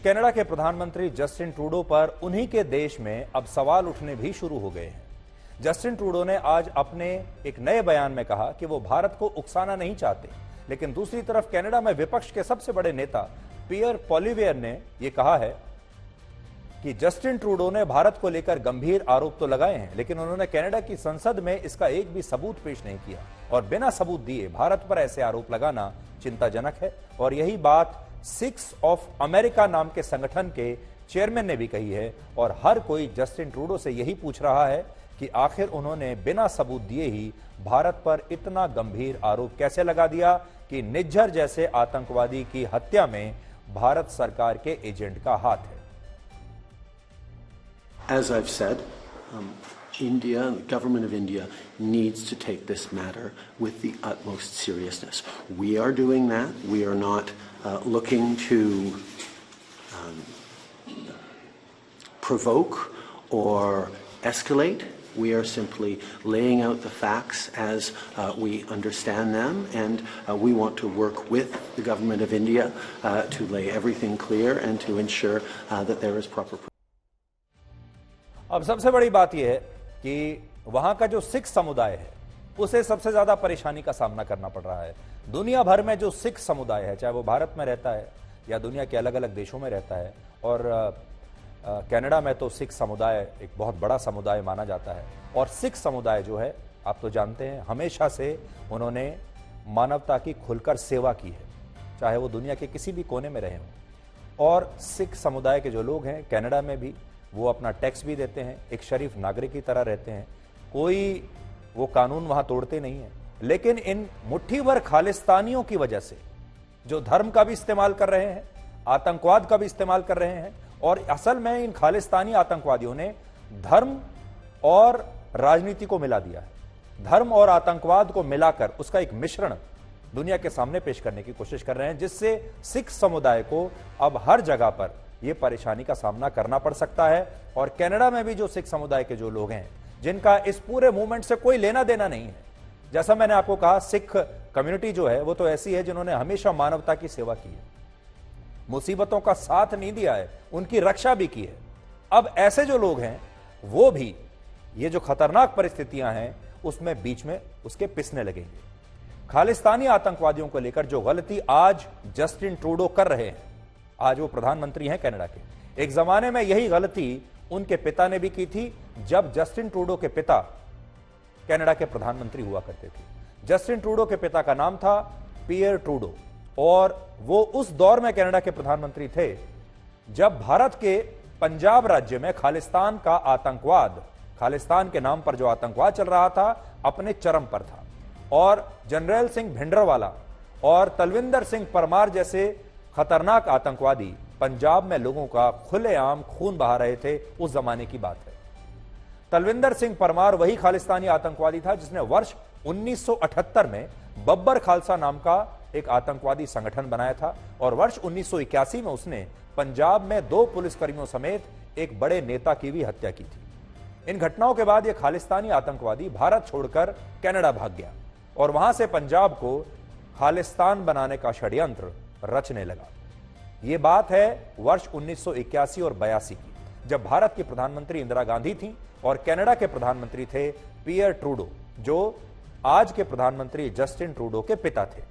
Canada के प्रधानमंत्री Justin Trudeau पर उन्हीं के देश में अब सवाल उठने भी शुरू हो गए हैं। जस्टिन ट्रूडो ने आज अपने एक नए बयान में कहा कि वो भारत को उकसाना नहीं चाहते, लेकिन दूसरी तरफ कनाडा में विपक्ष के सबसे बड़े नेता पियर पॉलिवियर ने यह कहा है कि जस्टिन ट्रूडो ने भारत को लेकर गंभीर आरोप तो लगाए हैं, लेकिन उन्होंने कनाडा की संसद में इसका एक भी सबूत पेश नहीं किया और बिना सबूत दिए भारत पर ऐसे आरोप लगाना चिंताजनक है। और यही बात सिक्स ऑफ अमेरिका नाम के संगठन के चेयरमैन ने भी कही है और हर कोई जस्टिन ट्रूडो से यही पूछ रहा है कि आखिर उन्होंने बिना सबूत दिए ही भारत पर इतना गंभीर आरोप कैसे लगा दिया कि निज्जर जैसे आतंकवादी की हत्या में भारत सरकार के एजेंट का हाथ है। As I've said, India, the government of India needs to take this matter with the utmost seriousness. We are doing that. We are not looking to provoke or escalate. We are simply laying out the facts as we understand them, and we want to work with the government of India to lay everything clear and to ensure that there is proper. अब सबसे बड़ी बात यह है कि वहां का जो सिख समुदाय है उसे सबसे ज्यादा परेशानी का सामना करना पड़ रहा है। दुनिया भर में जो सिख समुदाय है, चाहे वो भारत में रहता है या दुनिया के अलग अलग देशों में रहता है, और कनाडा में तो सिख समुदाय एक बहुत बड़ा समुदाय माना जाता है। और सिख समुदाय जो है, आप तो जानते हैं, हमेशा से उन्होंने मानवता की खुलकर सेवा की है, चाहे वो दुनिया के किसी भी कोने में रहे हों। और सिख समुदाय के जो लोग हैं कनाडा में भी, वो अपना टैक्स भी देते हैं, एक शरीफ नागरिक की तरह रहते हैं, कोई वो कानून वहां तोड़ते नहीं है। लेकिन इन मुट्ठी भर खालिस्तानियों की वजह से जो धर्म का भी इस्तेमाल कर रहे हैं, आतंकवाद का भी इस्तेमाल कर रहे हैं, और असल में इन खालिस्तानी आतंकवादियों ने धर्म और राजनीति को मिला दिया है। धर्म और आतंकवाद को मिलाकर उसका एक मिश्रण दुनिया के सामने पेश करने की कोशिश कर रहे हैं, जिससे सिख समुदाय को अब हर जगह पर यह परेशानी का सामना करना पड़ सकता है। और कनाडा में भी जो सिख समुदाय के जो लोग हैं, जिनका इस पूरे मूवमेंट से कोई लेना देना नहीं है, जैसा मैंने आपको कहा, सिख कम्युनिटी जो है वो तो ऐसी है जिन्होंने हमेशा मानवता की सेवा की है, मुसीबतों का साथ नहीं दिया है, उनकी रक्षा भी की है। अब ऐसे जो लोग हैं वो भी ये जो खतरनाक परिस्थितियां हैं उसमें बीच में उसके पिसने लगेंगे। खालिस्तानी आतंकवादियों को लेकर जो गलती आज जस्टिन ट्रूडो कर रहे हैं, आज वो प्रधानमंत्री हैं कनाडा के, एक जमाने में यही गलती उनके पिता ने भी की थी, जब जस्टिन ट्रूडो के पिता कनाडा के प्रधानमंत्री हुआ करते थे। जस्टिन ट्रूडो के पिता का नाम था पियर ट्रूडो, और वो उस दौर में कनाडा के प्रधानमंत्री थे जब भारत के पंजाब राज्य में खालिस्तान का आतंकवाद, खालिस्तान के नाम पर जो आतंकवाद चल रहा था, अपने चरम पर था। और जनरल सिंह भिंडरवाला और तलविंदर सिंह परमार जैसे खतरनाक आतंकवादी पंजाब में लोगों का खुलेआम खून बहा रहे थे। उस जमाने की बात है। तलविंदर सिंह परमार वही खालिस्तानी आतंकवादी था जिसने वर्ष 1978 में बब्बर खालसा नाम का एक आतंकवादी संगठन बनाया था, और वर्ष 1981 में उसने पंजाब में 2 पुलिसकर्मियों समेत एक बड़े नेता की भी हत्या की थी। इन घटनाओं के बाद यह खालिस्तानी आतंकवादी भारत छोड़कर कनाडा भाग गया और वहां से पंजाब को खालिस्तान बनाने का षड्यंत्र रचने लगा। यह बात है वर्ष 1981 और 82 की, जब भारत की प्रधानमंत्री इंदिरा गांधी थी और कनाडा के प्रधानमंत्री थे पियर ट्रूडो, जो आज के प्रधानमंत्री जस्टिन ट्रूडो के पिता थे।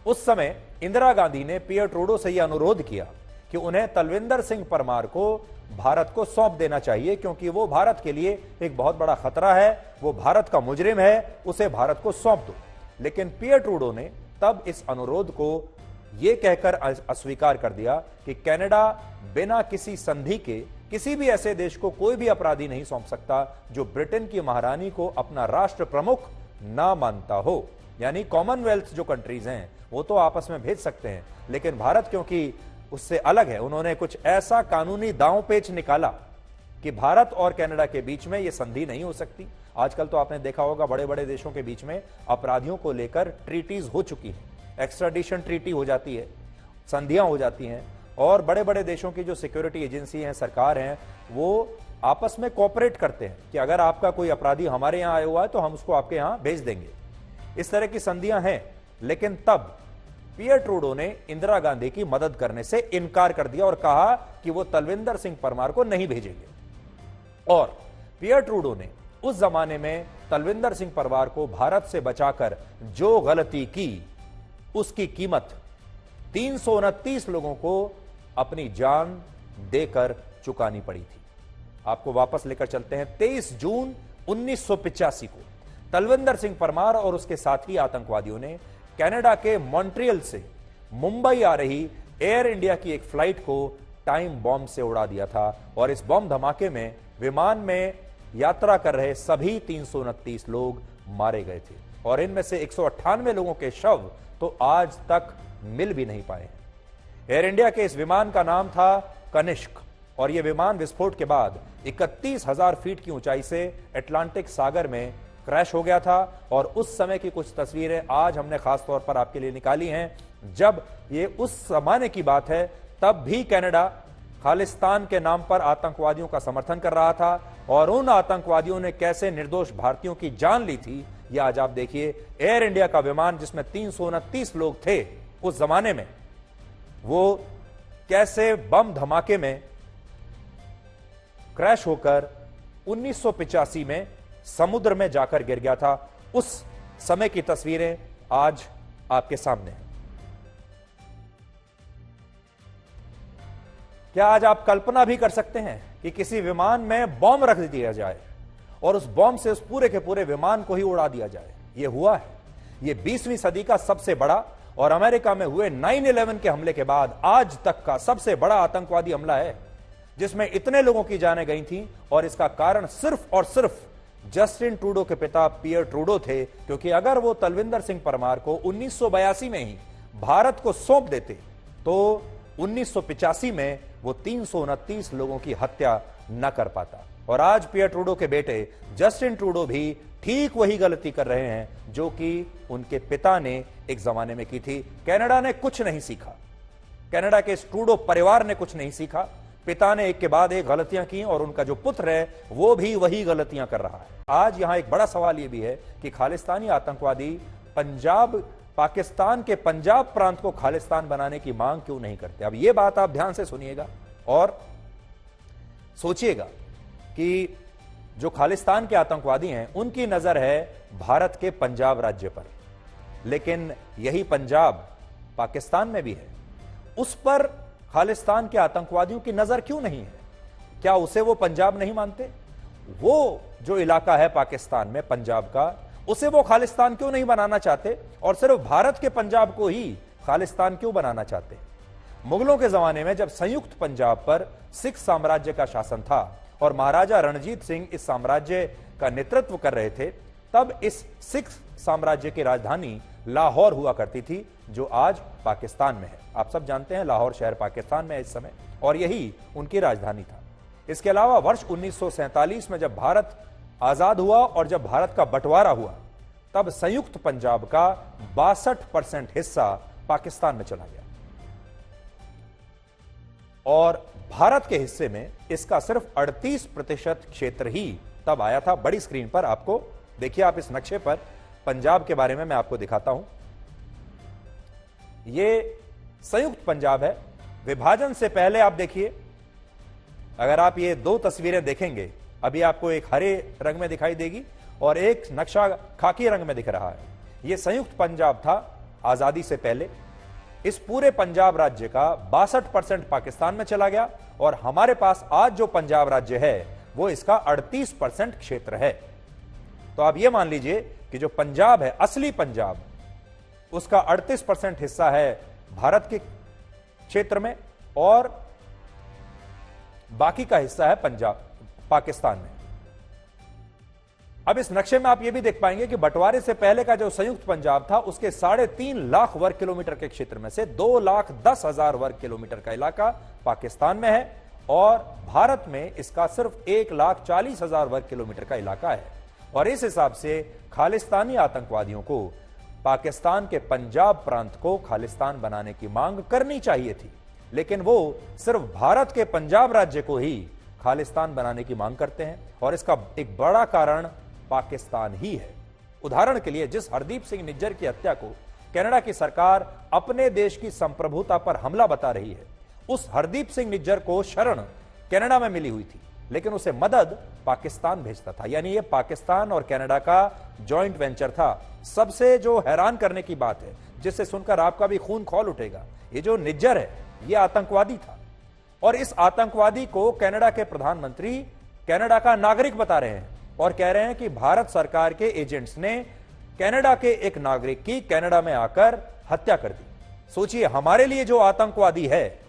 उस समय इंदिरा गांधी ने पियर ट्रूडो से यह अनुरोध किया कि उन्हें तलविंदर सिंह परमार को भारत को सौंप देना चाहिए, क्योंकि वो भारत के लिए एक बहुत बड़ा खतरा है, वो भारत का मुजरिम है, उसे भारत को सौंप दो। लेकिन पियर ट्रूडो ने तब इस अनुरोध को यह कहकर अस्वीकार कर दिया कि कनाडा बिना किसी संधि के किसी भी ऐसे देश को कोई भी अपराधी नहीं सौंप सकता जो ब्रिटेन की महारानी को अपना राष्ट्र प्रमुख ना मानता हो। यानी कॉमनवेल्थ जो कंट्रीज हैं वो तो आपस में भेज सकते हैं, लेकिन भारत क्योंकि उससे अलग है, उन्होंने कुछ ऐसा कानूनी दांव पेच निकाला कि भारत और कनाडा के बीच में यह संधि नहीं हो सकती। आजकल तो आपने देखा होगा बड़े बड़े देशों के बीच में अपराधियों को लेकर ट्रीटीज हो चुकी हैं, एक्स्ट्राडिशन ट्रीटी हो जाती है, संधियां हो जाती हैं, और बड़े बड़े देशों की जो सिक्योरिटी एजेंसी हैं, सरकार हैं, वो आपस में कोऑपरेट करते हैं कि अगर आपका कोई अपराधी हमारे यहां आया हुआ है तो हम उसको आपके यहां भेज देंगे। इस तरह की संधियां हैं। लेकिन तब पियर ट्रूडो ने इंदिरा गांधी की मदद करने से इनकार कर दिया और कहा कि वो तलविंदर सिंह परमार को नहीं भेजेंगे। और पियर ट्रूडो ने उस जमाने में तलविंदर सिंह परमार को भारत से बचाकर जो गलती की, उसकी कीमत 329 लोगों को अपनी जान देकर चुकानी पड़ी थी। आपको वापस लेकर चलते हैं 23 जून 1985 को तलविंदर सिंह परमार और उसके साथी आतंकवादियों ने कनाडा के मॉन्ट्रियल से मुंबई आ रही एयर इंडिया की एक फ्लाइट को टाइम बॉम्ब से उड़ा दिया था और इस बॉम्ब धमाके में विमान में यात्रा कर रहे सभी 329 लोग मारे गए थे और इनमें से 198 लोगों के शव तो आज तक मिल भी नहीं पाए हैं। एयर इंडिया के इस विमान का नाम था कनिष्क और यह विमान विस्फोट के बाद 31,000 फीट की ऊंचाई से अटलांटिक सागर में क्रैश हो गया था और उस समय की कुछ तस्वीरें आज हमने खास तौर पर आपके लिए निकाली हैं, जब ये उस जमाने की बात है तब भी कनाडा खालिस्तान के नाम पर आतंकवादियों का समर्थन कर रहा था और उन आतंकवादियों ने कैसे निर्दोष भारतीयों की जान ली थी, यह आज आप देखिए। एयर इंडिया का विमान जिसमें 329 लोग थे उस जमाने में, वो कैसे बम धमाके में क्रैश होकर 1985 में समुद्र में जाकर गिर गया था। उस समय की तस्वीरें आज आपके सामने हैं। क्या आज आप कल्पना भी कर सकते हैं कि किसी विमान में बॉम्ब रख दिया जाए और उस बॉम्ब से उस पूरे के पूरे विमान को ही उड़ा दिया जाए? यह हुआ है। यह 20वीं सदी का सबसे बड़ा और अमेरिका में हुए 9/11 के हमले के बाद आज तक का सबसे बड़ा आतंकवादी हमला है, जिसमें इतने लोगों की जानें गई थी और इसका कारण सिर्फ और सिर्फ जस्टिन ट्रूडो के पिता पियर ट्रूडो थे, क्योंकि अगर वो तलविंदर सिंह परमार को 1982 में ही भारत को सौंप देते तो 1985 में वो 329 लोगों की हत्या न कर पाता। और आज पियर ट्रूडो के बेटे जस्टिन ट्रूडो भी ठीक वही गलती कर रहे हैं जो कि उनके पिता ने एक जमाने में की थी। कनाडा ने कुछ नहीं सीखा, कनाडा के इस ट्रूडो परिवार ने कुछ नहीं सीखा। पिता ने एक के बाद एक गलतियां की और उनका जो पुत्र है वो भी वही गलतियां कर रहा है। आज यहां एक बड़ा सवाल यह भी है कि खालिस्तानी आतंकवादी पाकिस्तान के पंजाब प्रांत को खालिस्तान बनाने की मांग क्यों नहीं करते? अब यह बात आप ध्यान से सुनिएगा और सोचिएगा कि जो खालिस्तान के आतंकवादी हैं उनकी नजर है भारत के पंजाब राज्य पर, लेकिन यही पंजाब पाकिस्तान में भी है। उस पर खालिस्तान के आतंकवादियों की नजर क्यों नहीं है? क्या उसे वो पंजाब नहीं मानते? वो जो इलाका है पाकिस्तान में पंजाब का, उसे वो खालिस्तान क्यों नहीं बनाना चाहते और सिर्फ भारत के पंजाब को ही खालिस्तान क्यों बनाना चाहते? मुगलों के जमाने में जब संयुक्त पंजाब पर सिख साम्राज्य का शासन था और महाराजा रणजीत सिंह इस साम्राज्य का नेतृत्व कर रहे थे, तब इस सिख साम्राज्य की राजधानी लाहौर हुआ करती थी, जो आज पाकिस्तान में है। आप सब जानते हैं लाहौर शहर पाकिस्तान में है इस समय, और यही उनकी राजधानी था। इसके अलावा वर्ष 1947 में जब भारत आजाद हुआ और जब भारत का बंटवारा हुआ, तब संयुक्त पंजाब का 62% हिस्सा पाकिस्तान में चला गया और भारत के हिस्से में इसका सिर्फ 38% क्षेत्र ही तब आया था। बड़ी स्क्रीन पर आपको देखिए, आप इस नक्शे पर पंजाब के बारे में मैं आपको दिखाता हूं। यह संयुक्त पंजाब है। विभाजन से पहले आप देखिए, अगर आप ये दो तस्वीरें देखेंगे, अभी आपको एक हरे रंग में दिखाई देगी और एक नक्शा खाकी रंग में दिख रहा है। यह संयुक्त पंजाब था आजादी से पहले। इस पूरे पंजाब राज्य का 62% पाकिस्तान में चला गया और हमारे पास आज जो पंजाब राज्य है वो इसका 38% क्षेत्र है। तो आप ये मान लीजिए कि जो पंजाब है, असली पंजाब, उसका 38% हिस्सा है भारत के क्षेत्र में और बाकी का हिस्सा है पंजाब पाकिस्तान में। अब इस नक्शे में आप यह भी देख पाएंगे कि बंटवारे से पहले का जो संयुक्त पंजाब था उसके 3.5 लाख वर्ग किलोमीटर के क्षेत्र में से 2,10,000 वर्ग किलोमीटर का इलाका पाकिस्तान में है और भारत में इसका सिर्फ 1,40,000 वर्ग किलोमीटर का इलाका है। और इस हिसाब से खालिस्तानी आतंकवादियों को पाकिस्तान के पंजाब प्रांत को खालिस्तान बनाने की मांग करनी चाहिए थी, लेकिन वो सिर्फ भारत के पंजाब राज्य को ही खालिस्तान बनाने की मांग करते हैं और इसका एक बड़ा कारण पाकिस्तान ही है। उदाहरण के लिए, जिस हरदीप सिंह निज्जर की हत्या को कनाडा की सरकार अपने देश की संप्रभुता पर हमला बता रही है। उस हरदीप सिंह निज्जर को शरण कनाडा में मिली हुई थी, लेकिन उसे मदद पाकिस्तान भेजता था। यानी यह पाकिस्तान और कनाडा का जॉइंट वेंचर था। सबसे जो हैरान करने की बात है, जिससे सुनकर आपका भी खून खौल उठेगा, ये जो निज्जर है यह आतंकवादी था, और इस आतंकवादी को कनाडा के प्रधानमंत्री कनाडा का नागरिक बता रहे हैं और कह रहे हैं कि भारत सरकार के एजेंट्स ने कनाडा के एक नागरिक की कनाडा में आकर हत्या कर दी। सोचिए, हमारे लिए जो आतंकवादी है,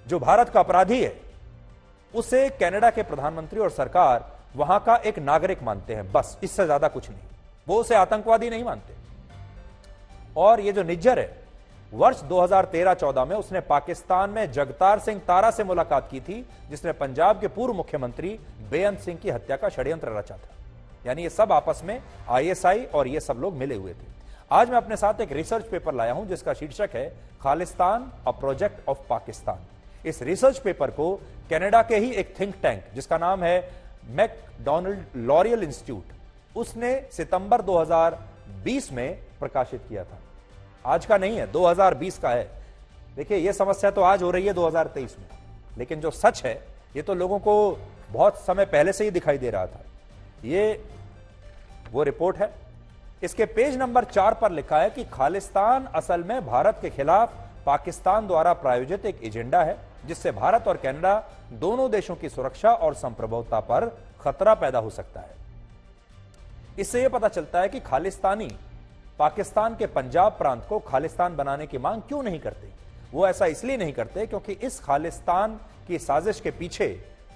जो भारत का अपराधी है, उसे कनाडा के प्रधानमंत्री और सरकार वहां का एक नागरिक मानते हैं, बस, इससे ज्यादा कुछ नहीं। वो उसे आतंकवादी नहीं मानते। और ये जो निज्जर है, वर्ष 2013-14 में उसने पाकिस्तान में जगतार सिंह तारा से मुलाकात की थी, जिसने पंजाब के पूर्व मुख्यमंत्री बेअंत सिंह की हत्या का षड्यंत्र रचा था। यानी ये सब आपस में आईएसआई और ये सब लोग मिले हुए थे। आज मैं अपने साथ एक रिसर्च पेपर लाया हूं जिसका शीर्षक है Khalistan, a project of Pakistan. इस रिसर्च पेपर को कनाडा के ही एक थिंक टैंक, जिसका नाम है मैकडॉनल्ड लॉरियल इंस्टीट्यूट, उसने सितंबर 2020 में प्रकाशित किया था। आज का नहीं है, 2020 का है। देखिए, यह समस्या तो आज हो रही है 2023 में, लेकिन जो सच है ये तो लोगों को बहुत समय पहले से ही दिखाई दे रहा था। ये वो रिपोर्ट है। इसके पेज नंबर 4 पर लिखा है कि खालिस्तान असल में भारत के खिलाफ पाकिस्तान द्वारा प्रायोजित एक एजेंडा है, जिससे भारत और कनाडा दोनों देशों की सुरक्षा और संप्रभुता पर खतरा पैदा हो सकता है। इससे यह पता चलता है कि खालिस्तानी पाकिस्तान के पंजाब प्रांत को खालिस्तान बनाने की मांग क्यों नहीं करते। वो ऐसा इसलिए नहीं करते क्योंकि इस खालिस्तान की साजिश के पीछे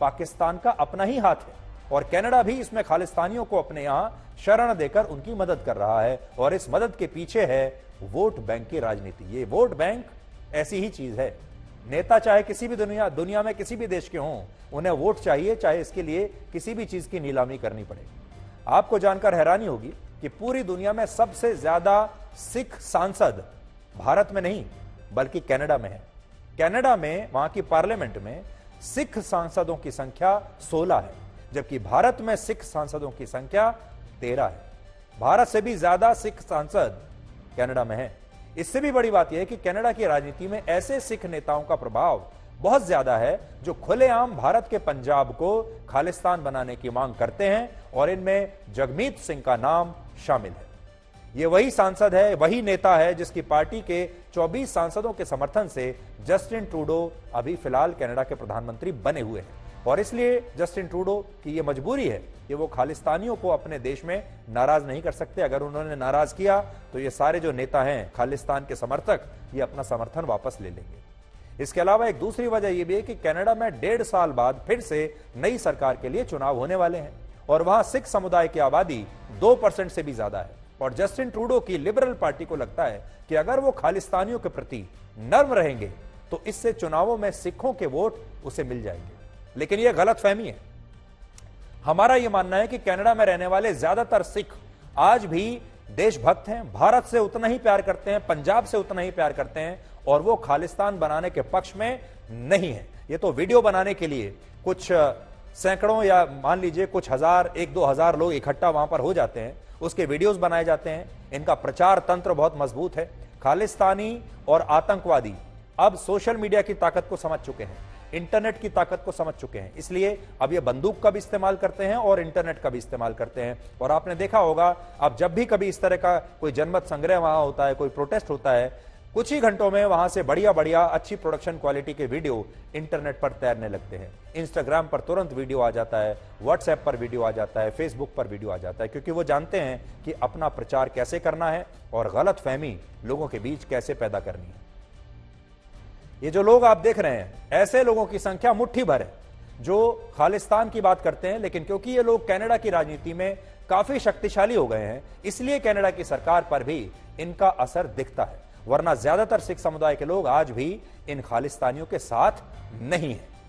पाकिस्तान का अपना ही हाथ है, और कनाडा भी इसमें खालिस्तानियों को अपने यहां शरण देकर उनकी मदद कर रहा है। और इस मदद के पीछे है वोट बैंक की राजनीति। ये वोट बैंक ऐसी ही चीज है। नेता चाहे किसी भी दुनिया में किसी भी देश के हों, उन्हें वोट चाहिए, चाहे इसके लिए किसी भी चीज की नीलामी करनी पड़े। आपको जानकर हैरानी होगी कि पूरी दुनिया में सबसे ज्यादा सिख सांसद भारत में नहीं बल्कि कनाडा में है। कनाडा में, वहां की पार्लियामेंट में सिख सांसदों की संख्या 16 है, जबकि भारत में सिख सांसदों की संख्या 13 है। भारत से भी ज्यादा सिख सांसद कनाडा में है। इससे भी बड़ी बात यह है कि कनाडा की राजनीति में ऐसे सिख नेताओं का प्रभाव बहुत ज्यादा है जो खुलेआम भारत के पंजाब को खालिस्तान बनाने की मांग करते हैं, और इनमें जगमीत सिंह का नाम शामिल है। यह वही सांसद है, वही नेता है जिसकी पार्टी के 24 सांसदों के समर्थन से जस्टिन ट्रूडो अभी फिलहाल कनाडा के प्रधानमंत्री बने हुए हैं। और इसलिए जस्टिन ट्रूडो की यह मजबूरी है कि वो खालिस्तानियों को अपने देश में नाराज नहीं कर सकते। अगर उन्होंने नाराज किया तो ये सारे जो नेता हैं खालिस्तान के समर्थक, ये अपना समर्थन वापस ले लेंगे। इसके अलावा एक दूसरी वजह यह भी है कि कनाडा में 1.5 साल बाद फिर से नई सरकार के लिए चुनाव होने वाले हैं, और वहां सिख समुदाय की आबादी 2% से भी ज्यादा है। और जस्टिन ट्रूडो की लिबरल पार्टी को लगता है कि अगर वो खालिस्तानियों के प्रति नर्म रहेंगे तो इससे चुनावों में सिखों के वोट उसे मिल जाएंगे। लेकिन यह गलतफहमी है। हमारा यह मानना है कि कनाडा में रहने वाले ज्यादातर सिख आज भी देशभक्त हैं, भारत से उतना ही प्यार करते हैं, पंजाब से उतना ही प्यार करते हैं, और वो खालिस्तान बनाने के पक्ष में नहीं है। ये तो वीडियो बनाने के लिए कुछ सैकड़ों या मान लीजिए कुछ हजार, 1-2 हजार लोग इकट्ठा वहां पर हो जाते हैं, उसके वीडियोस बनाए जाते हैं। इनका प्रचार तंत्र बहुत मजबूत है। खालिस्तानी और आतंकवादी अब सोशल मीडिया की ताकत को समझ चुके हैं, इंटरनेट की ताकत को समझ चुके हैं, इसलिए अब ये बंदूक का भी इस्तेमाल करते हैं और इंटरनेट का भी इस्तेमाल करते हैं। और आपने देखा होगा, अब जब भी कभी इस तरह का कोई जनमत संग्रह वहां होता है, कोई प्रोटेस्ट होता है, कुछ ही घंटों में वहां से बढ़िया बढ़िया अच्छी प्रोडक्शन क्वालिटी के वीडियो इंटरनेट पर तैरने लगते हैं। इंस्टाग्राम पर तुरंत वीडियो आ जाता है, व्हाट्सएप पर वीडियो आ जाता है, फेसबुक पर वीडियो आ जाता है, क्योंकि वो जानते हैं कि अपना प्रचार कैसे करना है और गलत फहमी लोगों के बीच कैसे पैदा करनी है। ये जो लोग आप देख रहे हैं, ऐसे लोगों की संख्या मुट्ठी भर है जो खालिस्तान की बात करते हैं, लेकिन क्योंकि ये लोग कनाडा की राजनीति में काफी शक्तिशाली हो गए हैं, इसलिए कनाडा की सरकार पर भी इनका असर दिखता है। वरना ज्यादातर सिख समुदाय के लोग आज भी इन खालिस्तानियों के साथ नहीं है।